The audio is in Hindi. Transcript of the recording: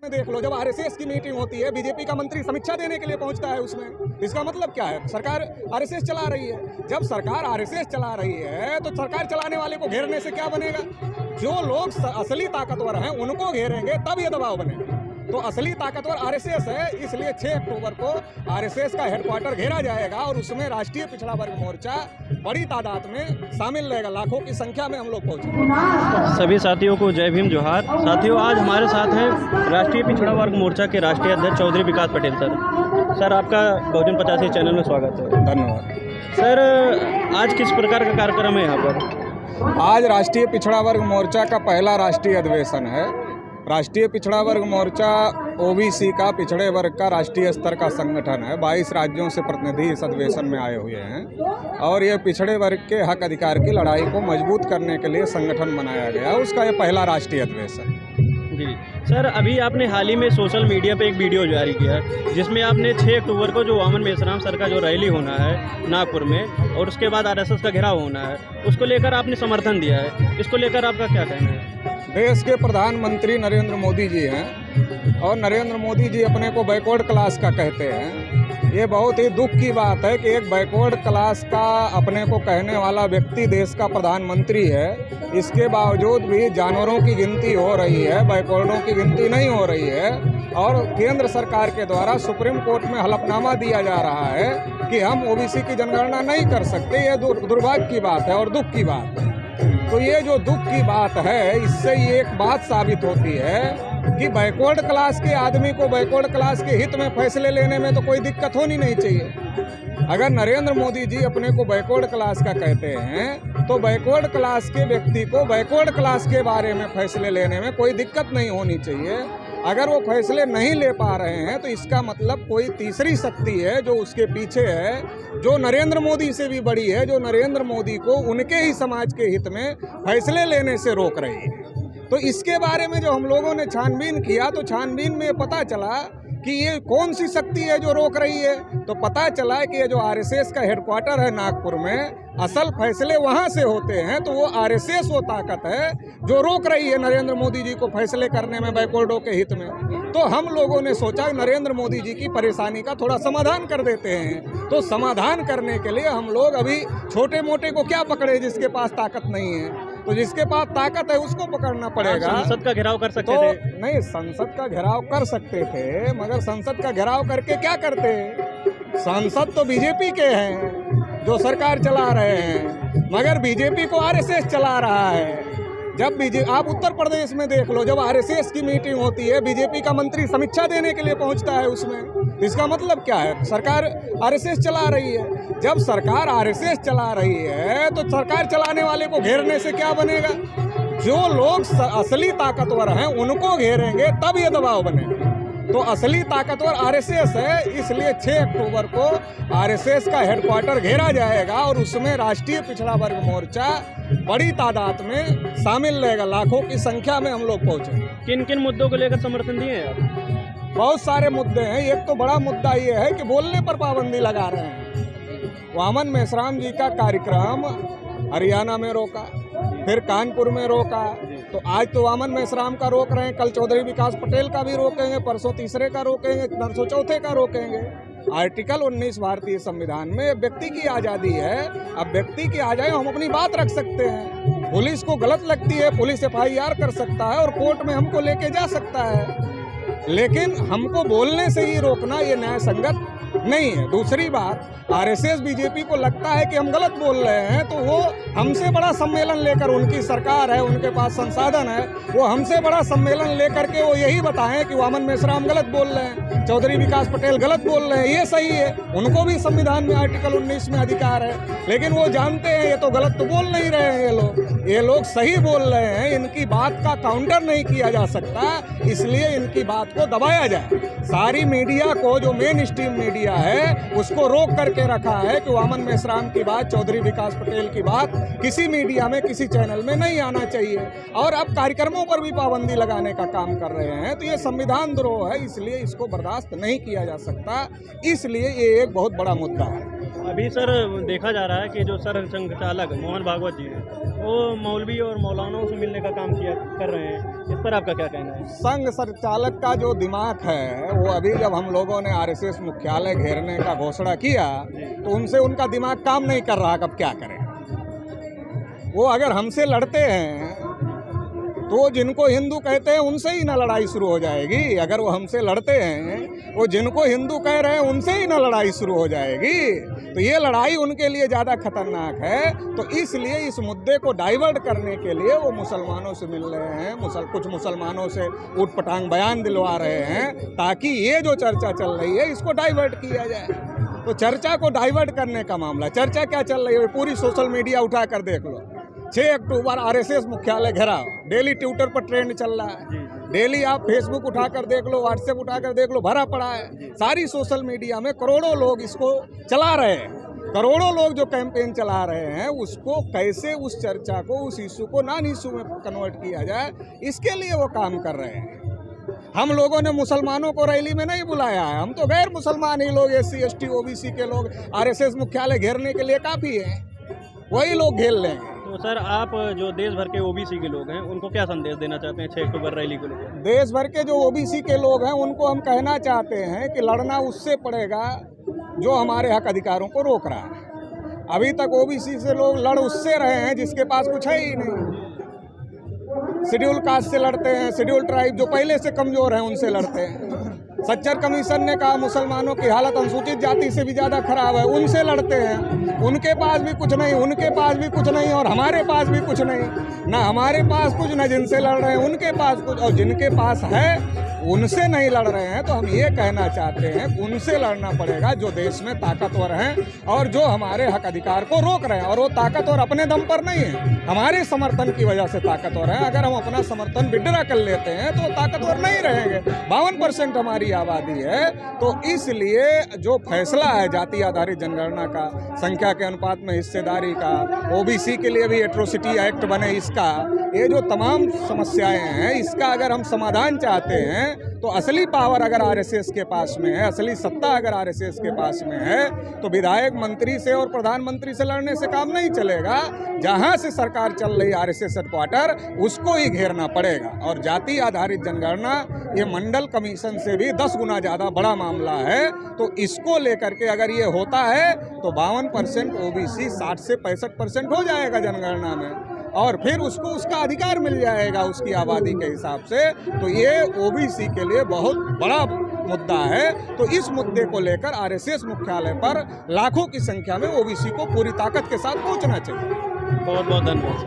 में देख लो, जब आरएसएस की मीटिंग होती है, बीजेपी का मंत्री समीक्षा देने के लिए पहुंचता है उसमें। इसका मतलब क्या है? सरकार आरएसएस चला रही है। जब सरकार आरएसएस चला रही है तो सरकार चलाने वाले को घेरने से क्या बनेगा? जो लोग असली ताकतवर हैं उनको घेरेंगे तब ये दबाव बनेगा। तो असली ताकतवर आरएसएस है, इसलिए 6 अक्टूबर को आरएसएस का हेडक्वार्टर घेरा जाएगा और उसमें राष्ट्रीय पिछड़ा वर्ग मोर्चा बड़ी तादाद में शामिल रहेगा। लाखों की संख्या में हम लोग पहुंचे। सभी साथियों को जय भीम, जोहार। साथियों, आज हमारे साथ हैं राष्ट्रीय पिछड़ा वर्ग मोर्चा के राष्ट्रीय अध्यक्ष चौधरी विकास पटेल सर, आपका बहुजन 85 चैनल में स्वागत है। धन्यवाद सर। आज किस प्रकार का कार्यक्रम है यहाँ पर? आज राष्ट्रीय पिछड़ा वर्ग मोर्चा का पहला राष्ट्रीय अधिवेशन है। राष्ट्रीय पिछड़ा वर्ग मोर्चा ओबीसी का, पिछड़े वर्ग का राष्ट्रीय स्तर का संगठन है। 22 राज्यों से प्रतिनिधि इस अधिवेशन में आए हुए हैं और ये पिछड़े वर्ग के हक अधिकार की लड़ाई को मजबूत करने के लिए संगठन बनाया गया। उसका ये पहला राष्ट्रीय अधिवेशन। जी सर, अभी आपने हाल ही में सोशल मीडिया पे एक वीडियो जारी किया जिसमें आपने 6 अक्टूबर को जो वामन मेश्राम सर का जो रैली होना है नागपुर में और उसके बाद आरएसएस का घेराव होना है, उसको लेकर आपने समर्थन दिया है। इसको लेकर आपका क्या कहना है? देश के प्रधानमंत्री नरेंद्र मोदी जी हैं और नरेंद्र मोदी जी अपने को बैकवर्ड क्लास का कहते हैं। ये बहुत ही दुख की बात है कि एक बैकवर्ड क्लास का अपने को कहने वाला व्यक्ति देश का प्रधानमंत्री है। इसके बावजूद भी जानवरों की गिनती हो रही है, बैकवर्डों की गिनती नहीं हो रही है। और केंद्र सरकार के द्वारा सुप्रीम कोर्ट में हलफनामा दिया जा रहा है कि हम ओबीसी की जनगणना नहीं कर सकते। ये दुर्भाग्य की बात है और दुख की बात है। तो ये जो दुख की बात है, इससे ये एक बात साबित होती है कि बैकवर्ड क्लास के आदमी को बैकवर्ड क्लास के हित में फैसले लेने में तो कोई दिक्कत होनी नहीं चाहिए। अगर नरेंद्र मोदी जी अपने को बैकवर्ड क्लास का कहते हैं तो बैकवर्ड क्लास के व्यक्ति को बैकवर्ड क्लास के बारे में फैसले लेने में कोई दिक्कत नहीं होनी चाहिए। अगर वो फैसले नहीं ले पा रहे हैं तो इसका मतलब कोई तीसरी शक्ति है जो उसके पीछे है, जो नरेंद्र मोदी से भी बड़ी है, जो नरेंद्र मोदी को उनके ही समाज के हित में फैसले लेने से रोक रही है। तो इसके बारे में जो हम लोगों ने छानबीन किया तो छानबीन में पता चला कि ये कौन सी शक्ति है जो रोक रही है। तो पता चला कि ये जो आरएसएस का हेडक्वार्टर है नागपुर में, असल फैसले वहाँ से होते हैं। तो वो आरएसएस वो ताकत है जो रोक रही है नरेंद्र मोदी जी को फैसले करने में बैकवर्डों के हित में। तो हम लोगों ने सोचा नरेंद्र मोदी जी की परेशानी का थोड़ा समाधान कर देते हैं। तो समाधान करने के लिए हम लोग अभी छोटे मोटे को क्या पकड़े जिसके पास ताकत नहीं है। तो जिसके पास ताकत है उसको पकड़ना पड़ेगा। संसद का घेराव कर सकते थे? नहीं, संसद का घेराव कर सकते थे, मगर संसद का घेराव करके क्या करते? सांसद तो बीजेपी के हैं जो सरकार चला रहे हैं, मगर बीजेपी को आरएसएस चला रहा है। जब आप उत्तर प्रदेश में देख लो, जब आरएसएस की मीटिंग होती है, बीजेपी का मंत्री समीक्षा देने के लिए पहुंचता है उसमें। इसका मतलब क्या है? सरकार आरएसएस चला रही है। जब सरकार आरएसएस चला रही है तो सरकार चलाने वाले को घेरने से क्या बनेगा? जो लोग असली ताकतवर हैं उनको घेरेंगे तब ये दबाव बनेगा। तो असली ताकतवर आरएसएस है, इसलिए 6 अक्टूबर को आरएसएस का हेडक्वार्टर घेरा जाएगा और उसमें राष्ट्रीय पिछड़ा वर्ग मोर्चा बड़ी तादाद में शामिल रहेगा। लाखों की संख्या में हम लोग पहुंचे। किन किन मुद्दों को लेकर समर्थन दिए हैं आप? बहुत सारे मुद्दे हैं। एक तो बड़ा मुद्दा ये है कि बोलने पर पाबंदी लगा रहे हैं। वामन मेश्राम जी का कार्यक्रम हरियाणा में रोका, फिर कानपुर में रोका। तो आज तो वामन मेश्राम का रोक रहे हैं, कल चौधरी विकास पटेल का भी रोकेंगे, परसों तीसरे का रोकेंगे, परसों चौथे का रोकेंगे। आर्टिकल 19 भारतीय संविधान में व्यक्ति की आज़ादी है। अब व्यक्ति की आज़ादी हम अपनी बात रख सकते हैं। पुलिस को गलत लगती है, पुलिस FIR कर सकता है और कोर्ट में हमको लेके जा सकता है, लेकिन हमको बोलने से ही रोकना ये न्याय संगत नहीं है। दूसरी बात, आरएसएस बीजेपी को लगता है कि हम गलत बोल रहे हैं तो वो हमसे बड़ा सम्मेलन लेकर, उनकी सरकार है, उनके पास संसाधन है, वो हमसे बड़ा सम्मेलन लेकर के वो यही बताएं कि वामन मेश्राम गलत बोल रहे हैं, चौधरी विकास पटेल गलत बोल रहे हैं। ये सही है, उनको भी संविधान में आर्टिकल 19 में अधिकार है, लेकिन वो जानते हैं ये तो गलत तो बोल नहीं रहे हैं। ये लोग सही बोल रहे हैं। इनकी बात का काउंटर नहीं किया जा सकता, इसलिए इनकी बात को दबाया जाए। सारी मीडिया को, जो मेन स्ट्रीम मीडिया है, उसको रोक करके रखा है कि वामन मेश्राम की बात, चौधरी विकास पटेल की बात किसी मीडिया में, किसी चैनल में नहीं आना चाहिए। और अब कार्यक्रमों पर भी पाबंदी लगाने का काम कर रहे हैं। तो ये संविधान द्रोह है, इसलिए इसको बर्दाश्त नहीं किया जा सकता। इसलिए ये एक बहुत बड़ा मुद्दा है। अभी सर देखा जा रहा है कि जो सरसंघ चालक मोहन भागवत जी हैं वो मौलवी और मौलानाओं से मिलने का काम कर रहे हैं, इस पर आपका क्या कहना है? संघ संचालक का जो दिमाग है वो अभी जब हम लोगों ने आरएसएस मुख्यालय घेरने का घोषणा किया तो उनसे उनका दिमाग काम नहीं कर रहा, कब क्या करें। वो अगर हमसे लड़ते हैं तो जिनको हिंदू कहते हैं उनसे ही ना लड़ाई शुरू हो जाएगी। अगर वो हमसे लड़ते हैं, वो जिनको हिंदू कह रहे हैं उनसे ही ना लड़ाई शुरू हो जाएगी। तो ये लड़ाई उनके लिए ज़्यादा खतरनाक है। तो इसलिए इस मुद्दे को डाइवर्ट करने के लिए वो मुसलमानों से मिल रहे हैं, कुछ मुसलमानों से ऊट पटांग बयान दिलवा रहे हैं ताकि ये जो चर्चा चल रही है इसको डाइवर्ट किया जाए। तो चर्चा को डाइवर्ट करने का मामला, चर्चा क्या चल रही है पूरी सोशल मीडिया उठा कर देख लो। 6 अक्टूबर आरएसएस मुख्यालय घेराव, डेली ट्विटर पर ट्रेंड चल रहा है, डेली आप फेसबुक उठाकर देख लो, व्हाट्सएप उठाकर देख लो, भरा पड़ा है। सारी सोशल मीडिया में करोड़ों लोग इसको चला रहे हैं। करोड़ों लोग जो कैंपेन चला रहे हैं उसको कैसे उस चर्चा को, उस इशू को नॉन इशू में कन्वर्ट किया जाए, इसके लिए वो काम कर रहे हैं। हम लोगों ने मुसलमानों को रैली में नहीं बुलाया है, हम तो गैर मुसलमान ही लोग, SC ST OBC के लोग आरएसएस मुख्यालय घेरने के लिए काफ़ी है, वही लोग घेर लेंगे। तो सर, आप जो देश भर के OBC के लोग हैं उनको क्या संदेश देना चाहते हैं 6 अक्टूबर रैली को लेकर? देश भर के जो OBC के लोग हैं उनको हम कहना चाहते हैं कि लड़ना उससे पड़ेगा जो हमारे हक अधिकारों को रोक रहा है। अभी तक OBC से लोग लड़ उससे रहे हैं जिसके पास कुछ है ही नहीं। शेड्यूल कास्ट से लड़ते हैं, शेड्यूल ट्राइब जो पहले से कमज़ोर हैं उनसे लड़ते हैं। सच्चर कमीशन ने कहा मुसलमानों की हालत अनुसूचित जाति से भी ज़्यादा खराब है, उनसे लड़ते हैं। उनके पास भी कुछ नहीं, उनके पास भी कुछ नहीं, और हमारे पास भी कुछ नहीं। ना हमारे पास कुछ, ना जिनसे लड़ रहे हैं उनके पास कुछ, और जिनके पास है उनसे नहीं लड़ रहे हैं। तो हम ये कहना चाहते हैं उनसे लड़ना पड़ेगा जो देश में ताकतवर हैं और जो हमारे हक अधिकार को रोक रहे हैं। और वो ताकतवर अपने दम पर नहीं है, हमारे समर्थन की वजह से ताकतवर है। अगर हम अपना समर्थन विड्रा कर लेते हैं तो वो ताकतवर नहीं रहेंगे। 52% हमारी आबादी है। तो इसलिए जो फैसला है जाति आधारित जनगणना का, संख्या के अनुपात में हिस्सेदारी का, OBC के लिए भी एट्रोसिटी एक्ट बने इसका, ये जो तमाम समस्याएं हैं इसका अगर हम समाधान चाहते हैं तो असली पावर अगर आरएसएस के पास में है, असली सत्ता अगर आरएसएस के पास में है, तो विधायक मंत्री से और प्रधानमंत्री से लड़ने से काम नहीं चलेगा। जहां से सरकार चल रही आरएसएस हेडक्वार्टर उसको ही घेरना पड़ेगा। और जाति आधारित जनगणना ये मंडल कमीशन से भी 10 गुना ज़्यादा बड़ा मामला है। तो इसको लेकर के अगर ये होता है तो 52% OBC 60 से 65% हो जाएगा जनगणना में, और फिर उसको उसका अधिकार मिल जाएगा उसकी आबादी के हिसाब से। तो ये OBC के लिए बहुत बड़ा मुद्दा है। तो इस मुद्दे को लेकर आरएसएस मुख्यालय पर लाखों की संख्या में OBC को पूरी ताकत के साथ पहुंचना चाहिए। बहुत बहुत धन्यवाद।